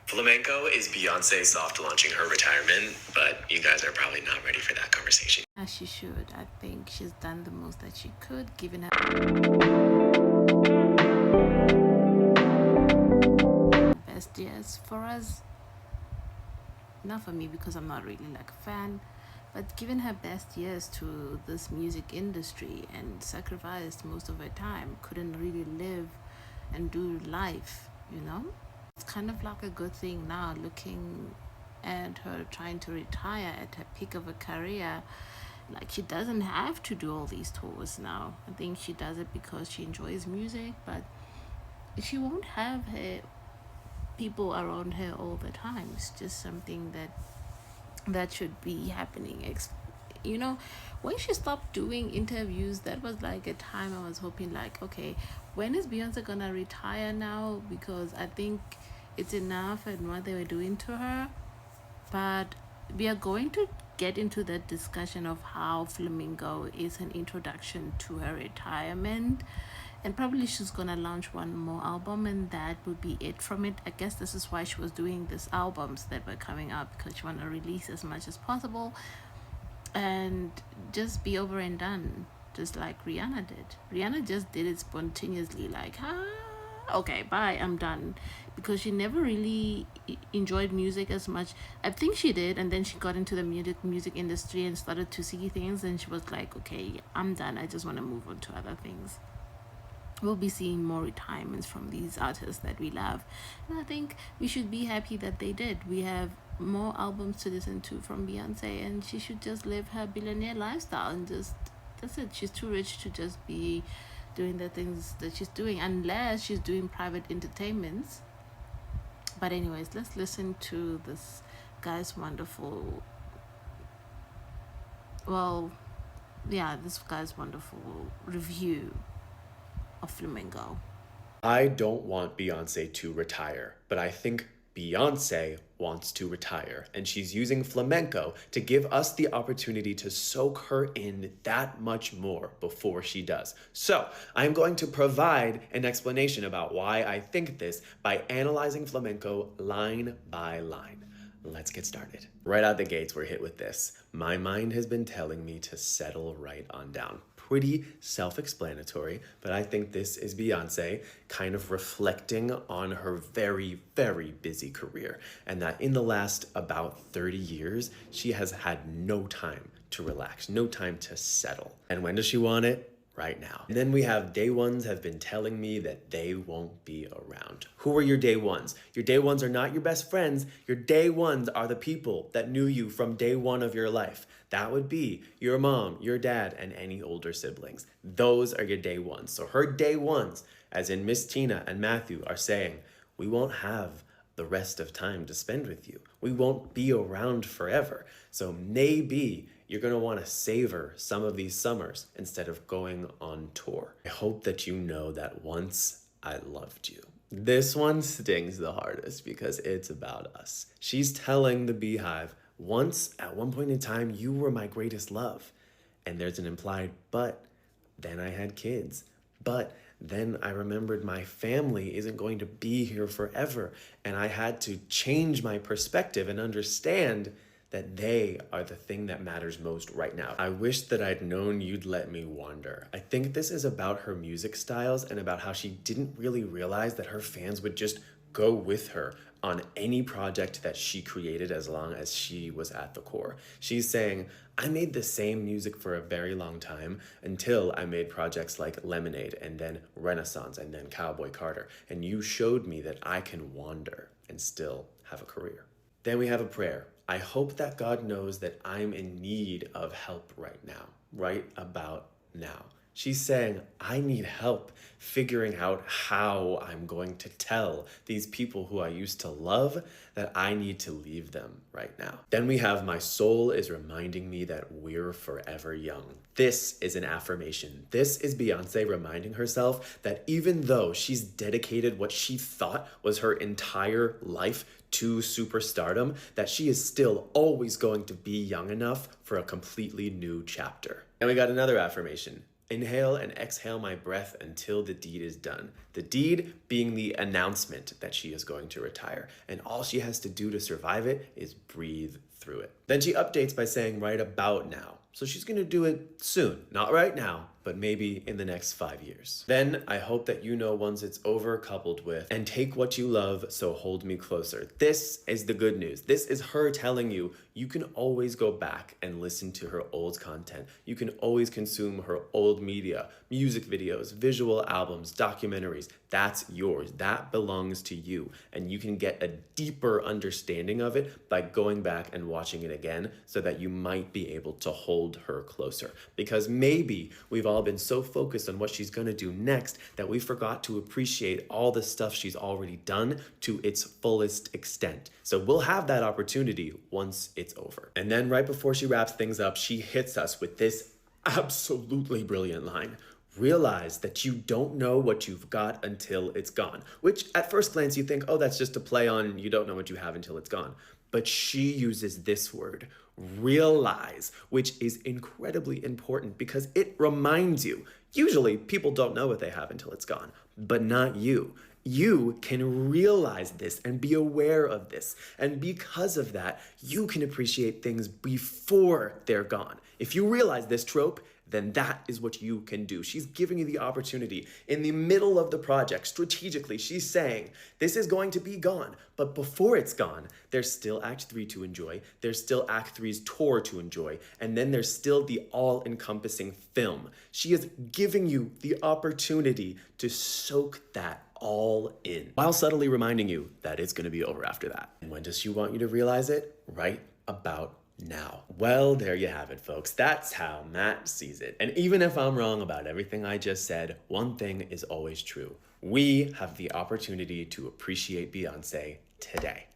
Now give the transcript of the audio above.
Flamenco is Beyoncé soft launching her retirement, but you guys are probably not ready for that conversation. As she should. I think she's done the most that she could, given her best years for us. Not for me because I'm not really like a fan, but given her best years to this music industry and sacrificed most of her time, couldn't really live and do life, you know? It's kind of like a good thing now, looking at her trying to retire at her peak of her career. Like, she doesn't have to do all these tours now. I think she does it because she enjoys music, but she won't have her people around her all the time. It's just something that should be happening. You know, when she stopped doing interviews, that was like a time I was hoping, like, okay, when is Beyonce gonna retire now? Because I think it's enough and what they were doing to her. But we are going to get into that discussion of how Flamingo is an introduction to her retirement. And probably she's gonna launch one more album, and that would be it from it. I guess this is why she was doing these albums that were coming out, because she wanted to release as much as possible and just be over and done, just like Rihanna did. Rihanna just did it spontaneously, like, okay, bye, I'm done, because she never really enjoyed music as much. I think she did, and then she got into the music industry and started to see things, and she was like, okay, I'm done. I just want to move on to other things. We'll be seeing more retirements from these artists that we love, and I think we should be happy that they did. We have more albums to listen to from Beyonce, and she should just live her billionaire lifestyle and just, that's it. She's too rich to just be doing the things that she's doing, unless she's doing private entertainments. But anyways, let's listen to this guy's wonderful, well, yeah, this guy's wonderful review of Flamenco. I don't want Beyonce to retire, but I think Beyonce wants to retire, and she's using flamenco to give us the opportunity to soak her in that much more before she does. So, I'm going to provide an explanation about why I think this by analyzing flamenco line by line. Let's get started. Right out the gates, we're hit with this. My mind has been telling me to settle right on down. Pretty self-explanatory, but I think this is Beyonce kind of reflecting on her very, very busy career, and that in the last about 30 years, she has had no time to relax, no time to settle. And when does she want it? Right now. And then we have day ones have been telling me that they won't be around. Who are your day ones? Your day ones are not your best friends. Your day ones are the people that knew you from day one of your life. That would be your mom, your dad, and any older siblings. Those are your day ones. So her day ones, as in Miss Tina and Matthew, are saying, we won't have the rest of time to spend with you. We won't be around forever. So maybe you're going to want to savor some of these summers instead of going on tour. I hope that you know that once I loved you. This one stings the hardest because it's about us. She's telling the Beehive, once at one point in time, you were my greatest love. And there's an implied, but then I had kids. But then I remembered my family isn't going to be here forever. And I had to change my perspective and understand that they are the thing that matters most right now. I wish that I'd known you'd let me wander. I think this is about her music styles and about how she didn't really realize that her fans would just go with her on any project that she created as long as she was at the core. She's saying, I made the same music for a very long time until I made projects like Lemonade and then Renaissance and then Cowboy Carter. And you showed me that I can wander and still have a career. Then we have a prayer. I hope that God knows that I'm in need of help right now, right about now. She's saying, I need help figuring out how I'm going to tell these people who I used to love that I need to leave them right now. Then we have my soul is reminding me that we're forever young. This is an affirmation. This is Beyonce reminding herself that even though she's dedicated what she thought was her entire life to superstardom, that she is still always going to be young enough for a completely new chapter. And we got another affirmation. Inhale and exhale my breath until the deed is done. The deed being the announcement that she is going to retire, and all she has to do to survive it is breathe through it. Then she updates by saying right about now. So she's gonna do it soon. Not right now, but maybe in the next 5 years. Then I hope that you know once it's over, coupled with, and take what you love, so hold me closer. This is the good news. This is her telling you, you can always go back and listen to her old content. You can always consume her old media, music videos, visual albums, documentaries. That's yours. That belongs to you. And you can get a deeper understanding of it by going back and watching it again, so that you might be able to hold her closer. Because maybe we've all been so focused on what she's gonna do next that we forgot to appreciate all the stuff she's already done to its fullest extent. So we'll have that opportunity once it's over. And then right before she wraps things up, she hits us with this absolutely brilliant line. Realize that you don't know what you've got until it's gone. Which at first glance you think, oh, that's just a play on you don't know what you have until it's gone. But she uses this word, realize, which is incredibly important because it reminds you. Usually people don't know what they have until it's gone, but not you. You can realize this and be aware of this. And because of that, you can appreciate things before they're gone. If you realize this trope, then that is what you can do. She's giving you the opportunity in the middle of the project. Strategically, she's saying, this is going to be gone, but before it's gone, there's still Act 3 to enjoy, there's still Act 3's tour to enjoy, and then there's still the all-encompassing film. She is giving you the opportunity to soak that all in, while subtly reminding you that it's gonna be over after that. And when does she want you to realize it? Right about now. Well, there you have it, folks. That's how Matt sees it. And even if I'm wrong about everything I just said, one thing is always true. We have the opportunity to appreciate Beyoncé today.